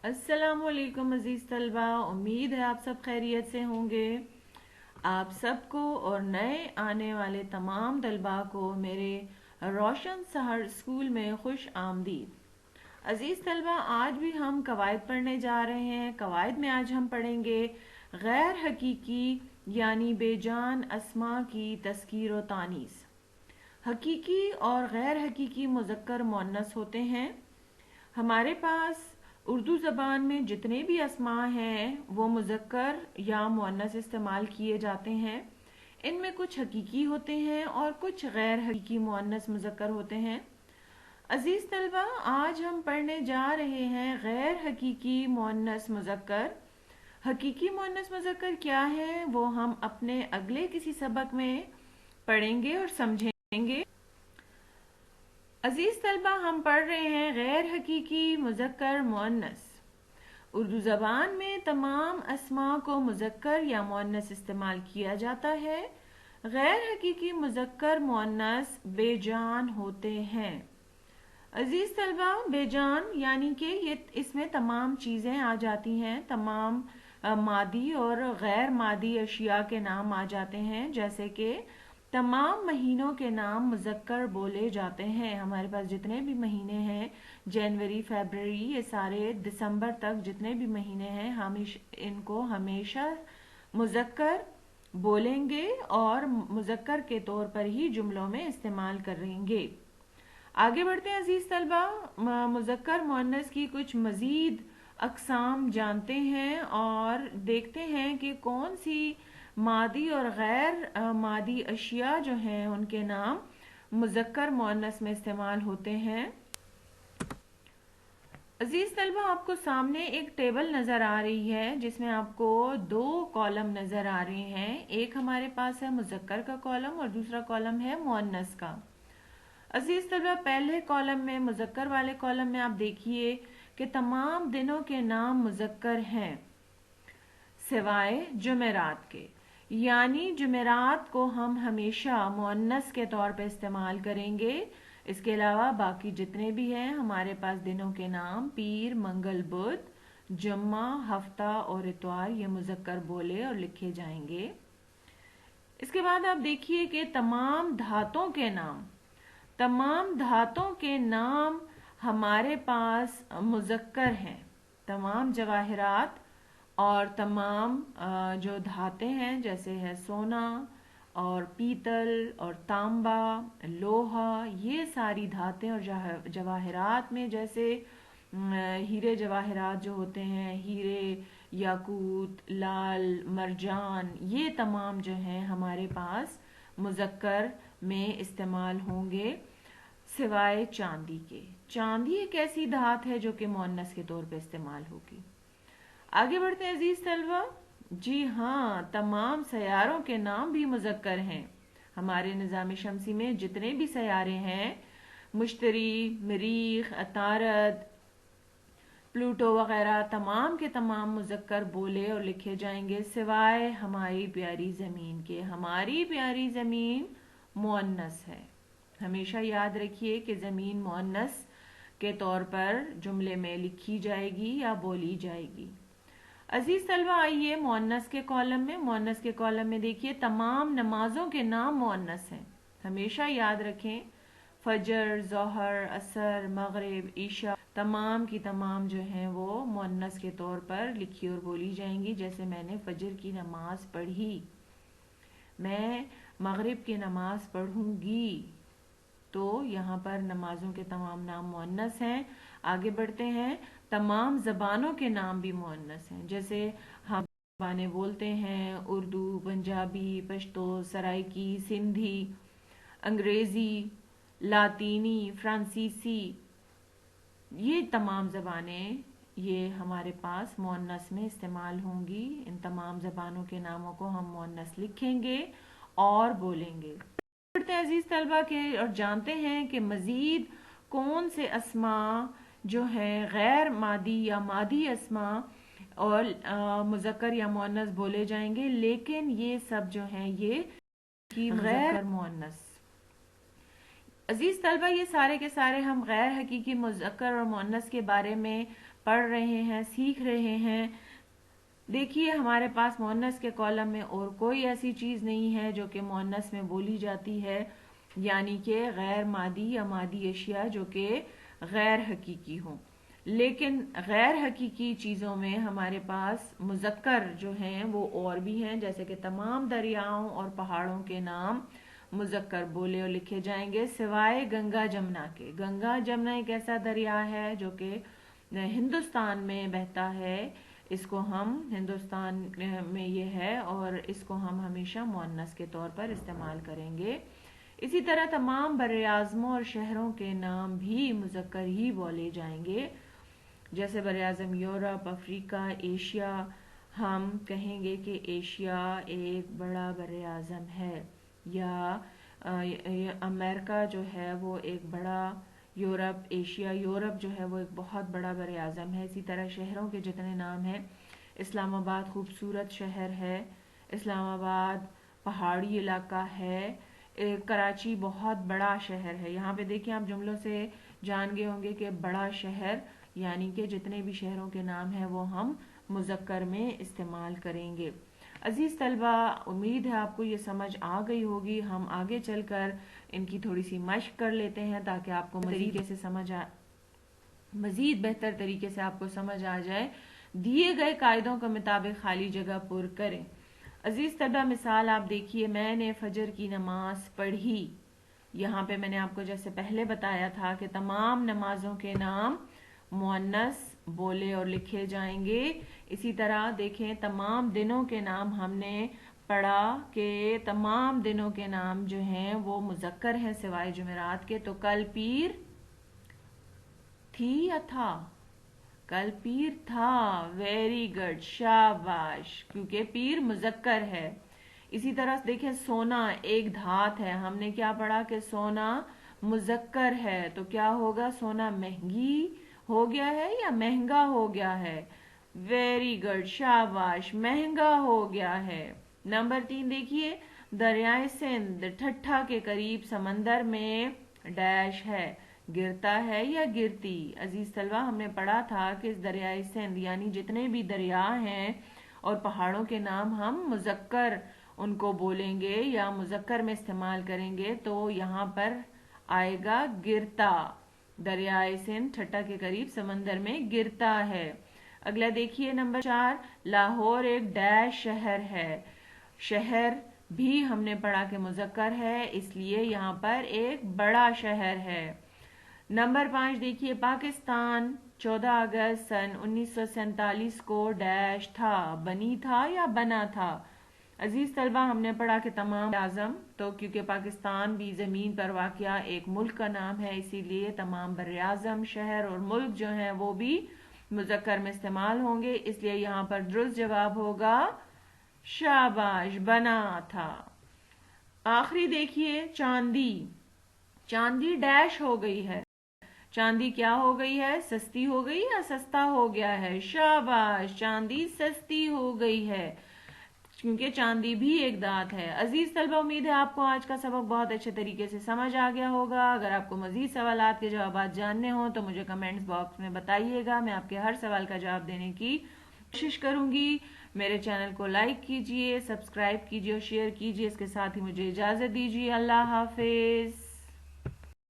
अस्सलाम वालेकुम अज़ीज़ तलबा, उम्मीद है आप सब खैरियत से होंगे। आप सबको और नए आने वाले तमाम तलबा को मेरे रोशन सहर स्कूल में खुश आमदीद। अज़ीज़ तलबा, आज भी हम कवायद पढ़ने जा रहे हैं। कवायद में आज हम पढ़ेंगे गैर हकीकी यानी बेजान अस्मा की तस्कीर व तानीस। हकीकी और गैर हकीकी मुज़क्कर मुअन्नस होते हैं। हमारे पास उर्दू ज़बान में जितने भी अस्मा हैं वो मुज़क्कर या मुअन्नस इस्तेमाल किए जाते हैं। इनमें कुछ हकीकी होते हैं और कुछ गैर हकीकी मुअन्नस मुज़क्कर होते हैं। अजीज़ तलबा, आज हम पढ़ने जा रहे हैं गैर हकीकी मुअन्नस मुज़क्कर। हकीकी मुअन्नस मुज़क्कर क्या है वो हम अपने अगले किसी सबक में पढ़ेंगे और समझेंगे। अजीज तलबा, हम पढ़ रहे हैं गैर हकीकी मुज़क्कर मुअन्नस। उर्दू ज़बान में तमाम अस्मा को मुज़क्कर या मुअन्नस इस्तेमाल किया जाता है। गैर हकीकी मुज़क्कर मुअन्नस बेजान होते हैं। अजीज तलबा, बेजान यानी कि ये इसमें तमाम चीज़ें आ जाती हैं, तमाम मादी और गैर मादी अशिया के नाम आ जाते हैं। जैसे कि तमाम महीनों के नाम मुज़क्कर बोले जाते हैं। हमारे पास जितने भी महीने हैं, जनवरी, फरवरी, ये सारे दिसंबर तक जितने भी महीने हैं, हम इनको हमेशा मुज़क्कर बोलेंगे और मुज़क्कर के तौर पर ही जुमलों में इस्तेमाल करेंगे। आगे बढ़ते हैं अजीज तलबा, मुज़क्कर मुअन्नस की कुछ मज़ीद अक़साम जानते हैं और देखते हैं कि कौन सी मादी और गैर मादी अशिया जो हैं उनके नाम मुज़क्कर मुअन्नस में इस्तेमाल होते हैं। अजीज तलबा, आपको सामने एक टेबल नज़र आ रही है जिसमें आपको दो कॉलम नज़र आ रहे हैं। एक हमारे पास है मुज़क्कर का कॉलम और दूसरा कॉलम है मुअन्नस का। अजीज तलबा, पहले कॉलम में मुज़क्कर वाले कॉलम में आप देखिए कि तमाम दिनों के नाम मुज़क्कर हैं सिवाय जुमेरात के, यानी जुमेरात को हम हमेशा मुअन्नस के तौर पे इस्तेमाल करेंगे। इसके अलावा बाकी जितने भी हैं हमारे पास दिनों के नाम पीर, मंगल, बुध, जुम्मा, हफ्ता और इतवार, ये मुज़क्कर बोले और लिखे जाएंगे। इसके बाद आप देखिए कि तमाम धातों के नाम हमारे पास मुज़क्कर हैं। तमाम जवाहिरात और तमाम जो धातें हैं, जैसे है सोना और पीतल और तांबा, लोहा, ये सारी धातें और जवाहिरात में जैसे हीरे जवाहिरात जो होते हैं, हीरे, याकूत, लाल, मरजान, ये तमाम जो हैं हमारे पास मुज़क्कर में इस्तेमाल होंगे सिवाय चांदी के। चांदी एक ऐसी धात है जो कि मुअन्नस के तौर पे इस्तेमाल होगी। आगे बढ़ते हैं अजीज तलबा। जी हाँ, तमाम सयारों के नाम भी मुज़क्कर हैं। हमारे निज़ाम शमसी में जितने भी सयारे हैं, मुश्तरी, मरीख, अतारद, प्लूटो वगैरह, तमाम के तमाम मुज़क्कर बोले और लिखे जाएंगे सिवाय हमारी प्यारी ज़मीन के। हमारी प्यारी ज़मीन मुअन्नस है। हमेशा याद रखिए कि ज़मीन मुअन्नस के तौर पर जुमले में लिखी जाएगी या बोली जाएगी। अजीज तलबा, आइए मुअन्नस के कॉलम में देखिए तमाम नमाजों के नाम मुअन्नस हैं। हमेशा याद रखें, फजर, ज़ोहर, असर, मगरिब, ईशा, तमाम की तमाम जो हैं वो मुअन्नस के तौर पर लिखी और बोली जाएंगी। जैसे मैंने फजर की नमाज पढ़ी, मैं मगरिब की नमाज पढ़ूंगी, तो यहाँ पर नमाजों के तमाम नाम मुअन्नस हैं। आगे बढ़ते हैं, तमाम ज़बानों के नाम भी मुअन्नस हैं। जैसे हम ज़बानें बोलते हैं, उर्दू, पंजाबी, पश्तो, सराइकी, सिंधी, अंग्रेज़ी, लातीनी, फ्रांसीसी, ये तमाम ज़बानें ये हमारे पास मुअन्नस में इस्तेमाल होंगी। इन तमाम ज़बानों के नामों को हम मुअन्नस लिखेंगे और बोलेंगे। बढ़ते हैं अजीज तलबा के और जानते हैं कि मज़ीद कौन से अस्मा जो हैं गैर मादी या मादी अस्मा और मुज़क्कर या मुअन्नस बोले जाएंगे, लेकिन ये सब जो हैं ये की गैर मुअन्नस। عزیز طلبہ، یہ سارے کے سارے ہم غیر حقیقی مذکر اور مؤنث کے بارے میں پڑھ رہے ہیں، سیکھ رہے ہیں۔ دیکھیے ہمارے پاس مؤنث کے کالم میں اور کوئی ایسی چیز نہیں ہے جو کہ مؤنث میں بولی جاتی ہے، یعنی کہ غیر مادی یا مادی اشیاء جو کہ غیر حقیقی ہوں۔ لیکن غیر حقیقی چیزوں میں ہمارے پاس مذکر جو ہیں وہ اور بھی ہیں، جیسے کہ تمام دریاؤں اور پہاڑوں کے نام مذکر بولے اور لکھے جائیں گے سوائے گنگا جمنا کے۔ گنگا جمنا ایک ایسا دریا ہے جو کہ ہندوستان میں بہتا ہے، اس کو ہم ہندوستان میں یہ ہے اور اس کو ہم ہمیشہ مؤنث کے طور پر استعمال کریں گے۔ اسی طرح تمام براعظموں اور شہروں کے نام بھی مذکر ہی بولے جائیں گے، جیسے براعظم یورپ، افریقہ، ایشیا۔ ہم کہیں گے کہ ایشیا ایک بڑا براعظم ہے، یا امریکہ جو ہے وہ ایک بڑا، یورپ، ایشیا، یورپ جو ہے وہ ایک بہت بڑا براعظم ہے۔ اسی طرح شہروں کے جتنے نام ہیں، اسلام آباد خوبصورت شہر ہے، اسلام آباد پہاڑی علاقہ ہے، کراچی بہت بڑا شہر ہے۔ یہاں پہ دیکھیں آپ جملوں سے جان گئے ہوں گے کہ بڑا شہر یعنی کہ جتنے بھی شہروں کے نام ہیں وہ ہم مذکر میں استعمال کریں گے۔ عزیز طلبہ، امید ہے آپ کو یہ سمجھ آ گئی ہوگی۔ ہم آگے چل کر ان کی تھوڑی سی مشق کر لیتے ہیں تاکہ آپ کو مزید بہتر طریقے سے آپ کو سمجھ آ جائے۔ دیے گئے قاعدوں کے مطابق خالی جگہ پر کریں۔ عزیز طلبہ، مثال آپ دیکھیے، میں نے فجر کی نماز پڑھی۔ یہاں پہ میں نے آپ کو جیسے پہلے بتایا تھا کہ تمام نمازوں کے نام مؤنث بولے اور لکھے جائیں گے۔ اسی طرح دیکھیں تمام دنوں کے نام ہم نے پڑھا کہ تمام دنوں کے نام جو ہیں وہ مذکر ہیں سوائے جمعرات کے۔ تو کل پیر تھی یا تھا؟ کل پیر تھا، ویری گڈ، شاباش، کیونکہ پیر مذکر ہے۔ اسی طرح دیکھیں سونا ایک دھات ہے، ہم نے کیا پڑھا کہ سونا مذکر ہے، تو کیا ہوگا؟ سونا مہنگی ہو گیا ہے یا مہنگا ہو گیا ہے؟ ویری گڈ، شاباش، مہنگا ہو گیا ہے۔ نمبر 3 دیکھیے، دریائے سندھ ٹھٹھا کے قریب سمندر میں ڈیش ہے، گرتا ہے یا گرتی؟ عزیز طلبہ، ہم نے پڑھا تھا کہ اس دریائے سندھ یعنی جتنے بھی دریا ہیں اور پہاڑوں کے نام ہم مذکر ان کو بولیں گے یا مذکر میں استعمال کریں گے، تو یہاں پر آئے گا گرتا۔ دریائے سندھ ٹھٹھا کے قریب سمندر میں گرتا ہے۔ اگلا دیکھیے نمبر 4، لاہور ایک ڈیش شہر ہے۔ شہر بھی ہم نے پڑھا کہ مذکر ہے، اس لیے یہاں پر ایک بڑا شہر ہے۔ نمبر 5 دیکھیے، پاکستان 14 اگست سن 1947 کو ڈیش تھا، بنی تھا یا بنا تھا؟ عزیز طلبہ، ہم نے پڑھا کہ تمام براعظم، تو کیونکہ پاکستان بھی زمین پر واقع ایک ملک کا نام ہے، اسی لیے تمام براعظم، شہر اور ملک جو ہیں وہ بھی مذکر میں استعمال ہوں گے، اس لیے یہاں پر درست جواب ہوگا شاباش، بنا تھا۔ آخری دیکھیے، چاندی، چاندی ڈیش ہو گئی ہے۔ چاندی کیا ہو گئی ہے؟ سستی ہو گئی یا سستا ہو گیا ہے؟ شاباش، چاندی سستی ہو گئی ہے، کیونکہ چاندی بھی ایک دھات ہے۔ عزیز طلبہ، امید ہے آپ کو آج کا سبق بہت اچھے طریقے سے سمجھ آ گیا ہوگا۔ اگر آپ کو مزید سوالات کے جوابات جاننے ہوں تو مجھے کمنٹس باکس میں بتائیے گا، میں آپ کے ہر سوال کا جواب دینے کی کوشش کروں گی۔ میرے چینل کو لائک کیجئے، سبسکرائب کیجئے اور شیئر کیجئے۔ اس کے ساتھ ہی مجھے اجازت دیجئے۔ اللہ حافظ۔